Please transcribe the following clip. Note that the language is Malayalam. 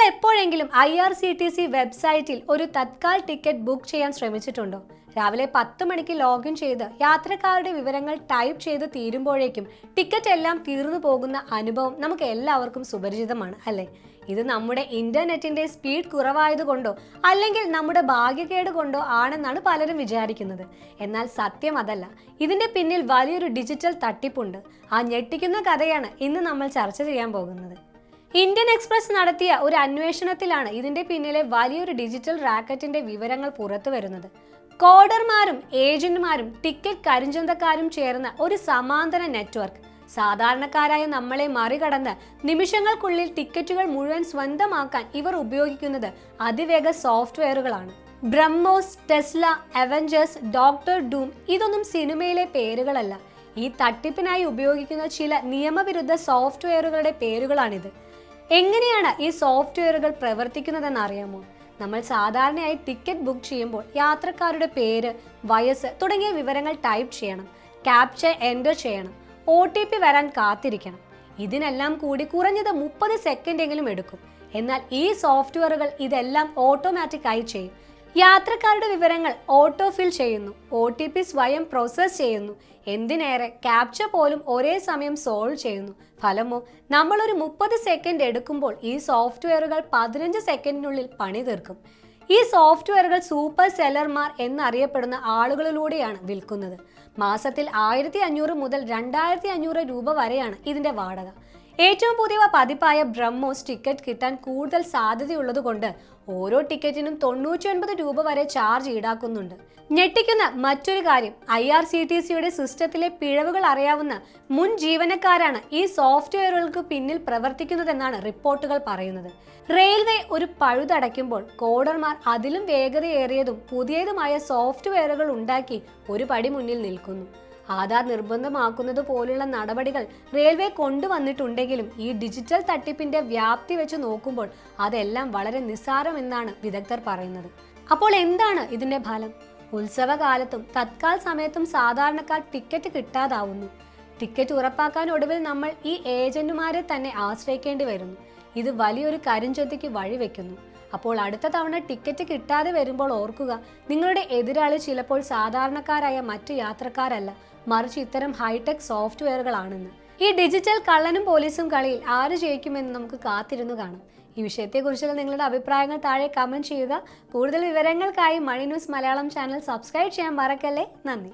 എപ്പോഴെങ്കിലും IRCTC വെബ്സൈറ്റിൽ ഒരു തത്കാൽ ടിക്കറ്റ് ബുക്ക് ചെയ്യാൻ ശ്രമിച്ചിട്ടുണ്ടോ? രാവിലെ 10 മണിക്ക് ലോഗിൻ ചെയ്ത് യാത്രക്കാരുടെ വിവരങ്ങൾ ടൈപ്പ് ചെയ്ത് തീരുമ്പോഴേക്കും ടിക്കറ്റ് എല്ലാം തീർന്നു പോകുന്ന അനുഭവം നമുക്ക് എല്ലാവർക്കും സുപരിചിതമാണ് അല്ലേ? ഇത് നമ്മുടെ ഇന്റർനെറ്റിന്റെ സ്പീഡ് കുറവായതുകൊണ്ടോ അല്ലെങ്കിൽ നമ്മുടെ ഭാഗ്യക്കേട് കൊണ്ടോ ആണെന്നാണ് പലരും വിചാരിക്കുന്നത്. എന്നാൽ സത്യം അതല്ല. ഇതിന്റെ പിന്നിൽ വലിയൊരു ഡിജിറ്റൽ തട്ടിപ്പുണ്ട്. ആ ഞെട്ടിക്കുന്ന കഥയാണ് ഇന്ന് നമ്മൾ ചർച്ച ചെയ്യാൻ പോകുന്നത്. ഇന്ത്യൻ എക്സ്പ്രസ് നടത്തിയ ഒരു അന്വേഷണത്തിലാണ് ഇതിന്റെ പിന്നിലെ വലിയൊരു ഡിജിറ്റൽ റാക്കറ്റിന്റെ വിവരങ്ങൾ പുറത്തു വരുന്നത്. കോഡർമാരും ഏജന്റുമാരും ടിക്കറ്റ് കരിഞ്ചന്തക്കാരും ചേർന്ന ഒരു സമാന്തര നെറ്റ്വർക്ക്. സാധാരണക്കാരായ നമ്മളെ മറികടന്ന് നിമിഷങ്ങൾക്കുള്ളിൽ ടിക്കറ്റുകൾ മുഴുവൻ സ്വന്തമാക്കാൻ ഇവർ ഉപയോഗിക്കുന്നത് അതിവേഗ സോഫ്റ്റ്വെയറുകളാണ്. BrahMos, Tesla, Avengers, Doctor Doom ഇതൊന്നും സിനിമയിലെ പേരുകളല്ല. ഈ തട്ടിപ്പിനായി ഉപയോഗിക്കുന്ന ചില നിയമവിരുദ്ധ സോഫ്റ്റ്വെയറുകളുടെ പേരുകളാണിത്. എങ്ങനെയാണ് ഈ സോഫ്റ്റ്വെയറുകൾ പ്രവർത്തിക്കുന്നതെന്ന് അറിയാമോ? നമ്മൾ സാധാരണയായി ടിക്കറ്റ് ബുക്ക് ചെയ്യുമ്പോൾ യാത്രക്കാരുടെ പേര്, വയസ്സ് തുടങ്ങിയ വിവരങ്ങൾ ടൈപ്പ് ചെയ്യണം, ക്യാപ്ചർ എൻ്റർ ചെയ്യണം, OTP വരാൻ കാത്തിരിക്കണം. ഇതിനെല്ലാം കൂടി കുറഞ്ഞത് 30 സെക്കൻഡെങ്കിലും എടുക്കും. എന്നാൽ ഈ സോഫ്റ്റ്വെയറുകൾ ഇതെല്ലാം ഓട്ടോമാറ്റിക്കായി ചെയ്യും. യാത്രക്കാരുടെ വിവരങ്ങൾ ഓട്ടോഫിൽ ചെയ്യുന്നു, OTP സ്വയം പ്രോസസ് ചെയ്യുന്നു, എന്തിനേറെ ക്യാപ്ചർ പോലും ഒരേ സമയം സോൾവ് ചെയ്യുന്നു. ഫലമോ നമ്മളൊരു 30 സെക്കൻഡ് എടുക്കുമ്പോൾ ഈ സോഫ്റ്റ്വെയറുകൾ 15 സെക്കൻഡിനുള്ളിൽ പണി തീർക്കും. ഈ സോഫ്റ്റ്വെയറുകൾ സൂപ്പർ സെല്ലർമാർ എന്നറിയപ്പെടുന്ന ആളുകളിലൂടെയാണ് വിൽക്കുന്നത്. മാസത്തിൽ 1500 മുതൽ 2500 രൂപ വരെയാണ് ഇതിന്റെ വാടക. ഏറ്റവും പുതിയ പതിപ്പായ ബ്രഹ്മോസ് ടിക്കറ്റ് കിട്ടാൻ കൂടുതൽ സാധ്യതയുള്ളതുകൊണ്ട് ഓരോ ടിക്കറ്റിനും 99 രൂപ വരെ ചാർജ് ഈടാക്കുന്നുണ്ട്. ഞെട്ടിക്കുന്ന മറ്റൊരു കാര്യം, IRCTCയുടെ സിസ്റ്റത്തിലെ പിഴവുകൾ അറിയാവുന്ന മുൻ ജീവനക്കാരാണ് ഈ സോഫ്റ്റ്വെയറുകൾക്ക് പിന്നിൽ പ്രവർത്തിക്കുന്നതെന്നാണ് റിപ്പോർട്ടുകൾ പറയുന്നത്. റെയിൽവേ ഒരു പഴുതടയ്ക്കുമ്പോൾ കോഡർമാർ അതിലും വേഗതയേറിയതും പുതിയതുമായ സോഫ്റ്റ്വെയറുകൾ ഉണ്ടാക്കി ഒരു പടി മുന്നിൽ നിൽക്കുന്നു. ആധാർ നിർബന്ധമാക്കുന്നത് പോലുള്ള നടപടികൾ റെയിൽവേ കൊണ്ടുവന്നിട്ടുണ്ടെങ്കിലും ഈ ഡിജിറ്റൽ തട്ടിപ്പിന്റെ വ്യാപ്തി വെച്ച് നോക്കുമ്പോൾ അതെല്ലാം വളരെ നിസ്സാരമെന്നാണ് വിദഗ്ധർ പറയുന്നത്. അപ്പോൾ എന്താണ് ഇതിന്റെ ഫലം? ഉത്സവകാലത്തും തത്കാൽ സമയത്തും സാധാരണക്കാർ ടിക്കറ്റ് കിട്ടാതാവുന്നു. ടിക്കറ്റ് ഉറപ്പാക്കാൻ ഒടുവിൽ നമ്മൾ ഈ ഏജന്റുമാരെ തന്നെ ആശ്രയിക്കേണ്ടി വരുന്നു. ഇത് വലിയൊരു കരിഞ്ചന്തയ്ക്ക് വഴിവെക്കുന്നു. അപ്പോൾ അടുത്ത തവണ ടിക്കറ്റ് കിട്ടാതെ വരുമ്പോൾ ഓർക്കുക, നിങ്ങളുടെ എതിരാളി ചിലപ്പോൾ സാധാരണക്കാരായ മറ്റു യാത്രക്കാരല്ല, മറിച്ച് ഇത്തരം ഹൈടെക് സോഫ്റ്റ്വെയറുകളാണെന്ന്. ഈ ഡിജിറ്റൽ കള്ളനും പോലീസും കളിയിൽ ആര് ജയിക്കുമെന്ന് നമുക്ക് കാത്തിരുന്നു കാണാം. ഈ വിഷയത്തെക്കുറിച്ചുള്ള നിങ്ങളുടെ അഭിപ്രായങ്ങൾ താഴെ കമന്റ് ചെയ്യുക. കൂടുതൽ വിവരങ്ങൾക്കായി മണി ന്യൂസ് മലയാളം ചാനൽ സബ്സ്ക്രൈബ് ചെയ്യാൻ മറക്കല്ലേ. നന്ദി.